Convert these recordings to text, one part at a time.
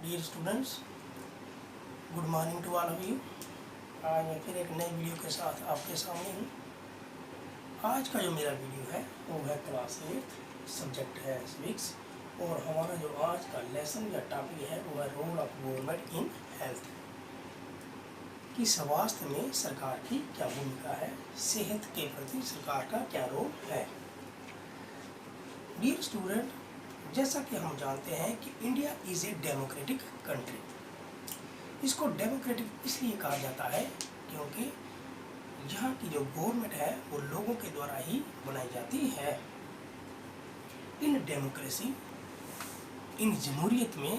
Dear students, good morning to all of you. आज मैं फिर एक नई वीडियो के साथ आपके सामने हूँ। आज का जो मेरा वीडियो है वो है क्लास 8, सब्जेक्ट है सिविक्स, और हमारा जो आज का लेसन या टॉपिक है वो है role of government in health, कि स्वास्थ्य में सरकार की क्या भूमिका है, सेहत के प्रति सरकार का क्या रोल है। डियर स्टूडेंट, जैसा कि हम जानते हैं कि India is a democratic country. इसको डेमोक्रेटिक इसलिए कहा जाता है क्योंकि यहाँ की जो गवर्नमेंट है वो लोगों के द्वारा ही बनाई जाती है। इन डेमोक्रेसी, इन जमहूरियत में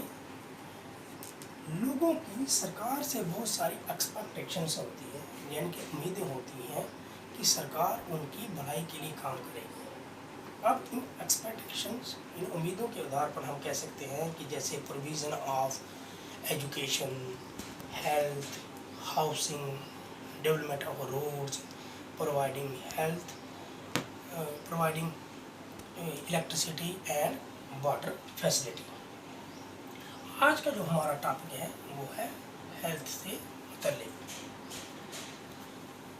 लोगों की सरकार से बहुत सारी एक्सपेक्टेशंस होती है, यानी कि उम्मीदें होती हैं कि सरकार उनकी भलाई के लिए काम करेगी। अब इन एक्सपेक्टेशंस, इन उम्मीदों के आधार पर हम कह सकते हैं कि जैसे provision of education, health, housing, development of roads, providing health, providing electricity and water facility. आज का जो हमारा टॉपिक है वो है हेल्थ से मुतल्लिक।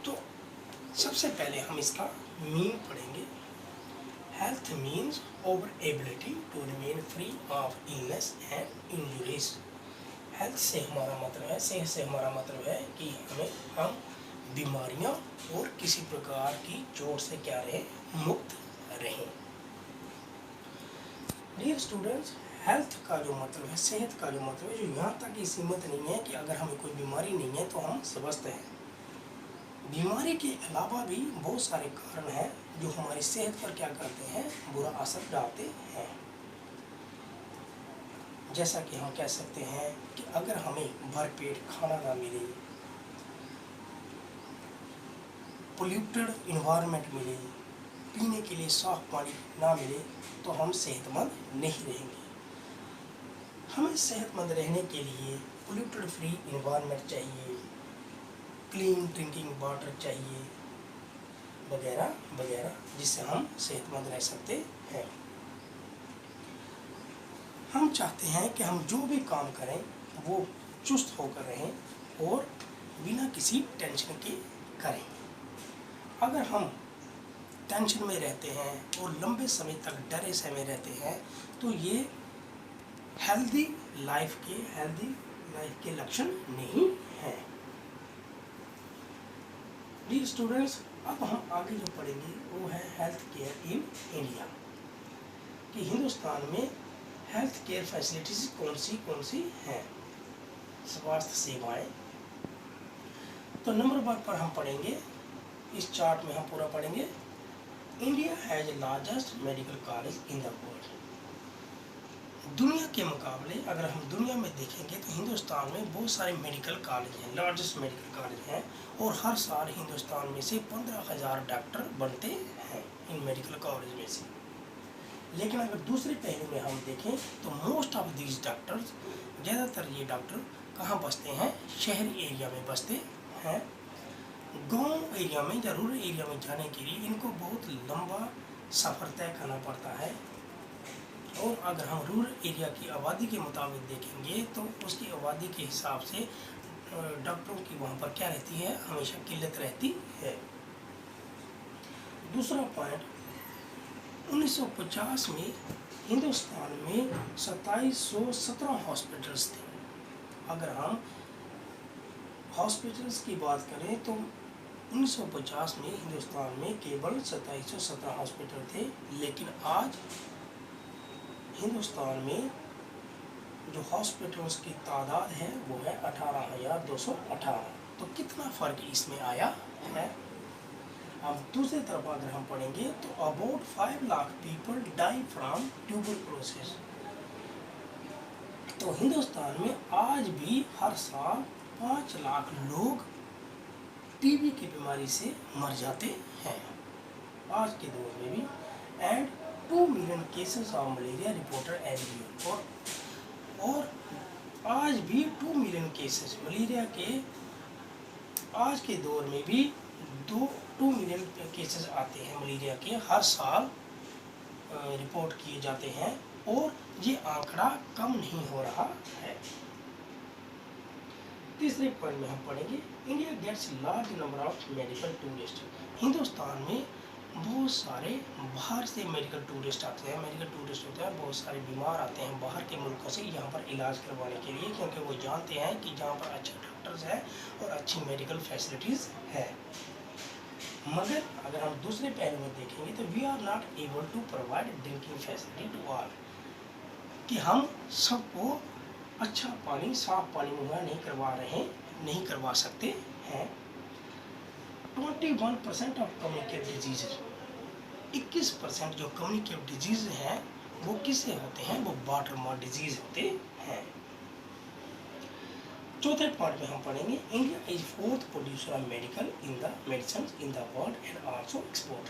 तो सबसे पहले हम इसका मीन पढ़ेंगे। Health means over ability to remain free of illness and injuries. Health से हमारा मतलब है, सेहत से हमारा मतलब है कि हम बीमारियां और किसी प्रकार की चोट से क्या रहें, मुक्त रहें। डियर स्टूडेंट्स, हेल्थ का जो मतलब है, सेहत का जो मतलब है, जो यहाँ तक ही सीमित नहीं है कि अगर हमें कोई बीमारी नहीं है तो हम स्वस्थ हैं। बीमारी के अलावा भी बहुत सारे कारण हैं जो हमारी सेहत पर क्या करते हैं, बुरा असर डालते हैं। जैसा कि हम कह सकते हैं कि अगर हमें भरपेट खाना ना मिले, पोल्यूटेड इन्वायरमेंट मिले, पीने के लिए साफ पानी ना मिले तो हम सेहतमंद नहीं रहेंगे। हमें सेहतमंद रहने के लिए पोल्यूटेड फ्री इन्वायरमेंट चाहिए, क्लीन ड्रिंकिंग वाटर चाहिए, वगैरह वगैरह, जिससे हम सेहतमंद रह सकते हैं। हम चाहते हैं कि हम जो भी काम करें वो चुस्त होकर रहें और बिना किसी टेंशन के करें। अगर हम टेंशन में रहते हैं और लंबे समय तक डरे समय रहते हैं तो ये हेल्दी लाइफ के लक्षण नहीं हैं। डियर स्टूडेंट्स, अब हम आगे जो पढ़ेंगे वो है हेल्थ केयर इन इंडिया, कि हिंदुस्तान में हेल्थ केयर फैसिलिटीज कौन सी हैं, स्वास्थ्य सेवाएं। तो नंबर 1 पर हम पढ़ेंगे, इस चार्ट में हम पूरा पढ़ेंगे। India has largest medical college in the world. दुनिया के मुकाबले अगर हम दुनिया में देखेंगे तो हिंदुस्तान में बहुत सारे मेडिकल कॉलेज हैं, लार्जेस्ट मेडिकल कॉलेज हैं, और हर साल हिंदुस्तान में से 15,000 डॉक्टर बनते हैं इन मेडिकल कॉलेज में से। लेकिन अगर दूसरे पहलू में हम देखें तो मोस्ट ऑफ दीज डॉक्टर्स, ज़्यादातर ये डॉक्टर कहाँ बसते हैं, शहरी एरिया में बसते हैं। गांव एरिया में या रूरल एरिया में जाने के लिए इनको बहुत लंबा सफ़र तय करना पड़ता है, और अगर हम रूरल एरिया की आबादी के मुताबिक देखेंगे तो उसकी आबादी के हिसाब से डॉक्टरों की वहाँ पर क्या रहती है, हमेशा किल्लत रहती है। दूसरा पॉइंट, 1950 में हिंदुस्तान में 2717 हॉस्पिटल्स थे। अगर हम हॉस्पिटल्स की बात करें तो 1950 में हिंदुस्तान में केवल 2717 हॉस्पिटल थे, लेकिन आज हिंदुस्तान में जो हॉस्पिटल्स की तादाद है वो है 18,218। तो कितना फ़र्क इसमें आया है। अब दूसरी तरफ अगर हम पढ़ेंगे तो about 5 lakh people die from tuberculosis. तो हिंदुस्तान में आज भी हर साल 5 लाख लोग टीबी की बीमारी से मर जाते हैं, आज के दौर में भी। And 2 million cases of malaria reported every year. और आज भी 2 मिलियन केसेस मलेरिया के, आज के दौर में भी 2 मिलियन केसेस आते हैं मलेरिया के, हर साल रिपोर्ट किए जाते हैं और ये आंकड़ा कम नहीं हो रहा है। तीसरे पॉइंट में हम पढ़ेंगे India gets large number of medical tourist. Hindustan में बहुत सारे बाहर से मेडिकल टूरिस्ट आते हैं। मेडिकल टूरिस्ट होते हैं, बहुत सारे बीमार आते हैं बाहर के मुल्कों से यहाँ पर इलाज करवाने के लिए, क्योंकि वो जानते हैं कि जहाँ पर अच्छे डॉक्टर्स हैं और अच्छी मेडिकल फैसिलिटीज़ है। मगर अगर हम दूसरे पहलू में देखेंगे तो we are not able to provide drinking facility to all, कि हम सबको अच्छा पानी, साफ पानी मुहैया नहीं करवा सकते हैं। 21% ऑफ कम्युनिकेबल डिजीज, 21% जो कम्युनिकेबल डिजीज हैं वो किससे होते हैं? वो वाटरमॉर्न डिजीज होते हैं। चौथे पॉइंट में हम पढ़ेंगे India is fourth producer of medicine in the world and also export.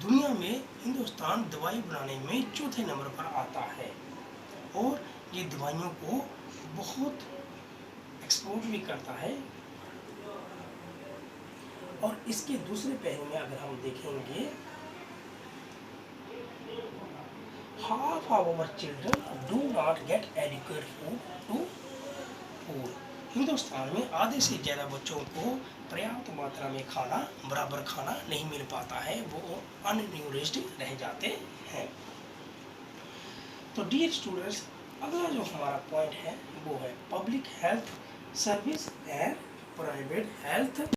दुनिया में हिंदुस्तान दवाई बनाने में चौथे नंबर पर आता है और ये दवाइयों को बहुत एक्सपोर्ट भी करता है। और इसके दूसरे पहलू में अगर हम देखेंगे, half of our children do not get adequate food to school। Hindustan में आधे से ज़्यादा बच्चों को पर्याप्त मात्रा में खाना, बराबर खाना नहीं मिल पाता है, वो अनन्यूरिश्ड रह जाते हैं। तो डियर स्टूडेंट्स, अगला जो हमारा पॉइंट है वो है public health service and private health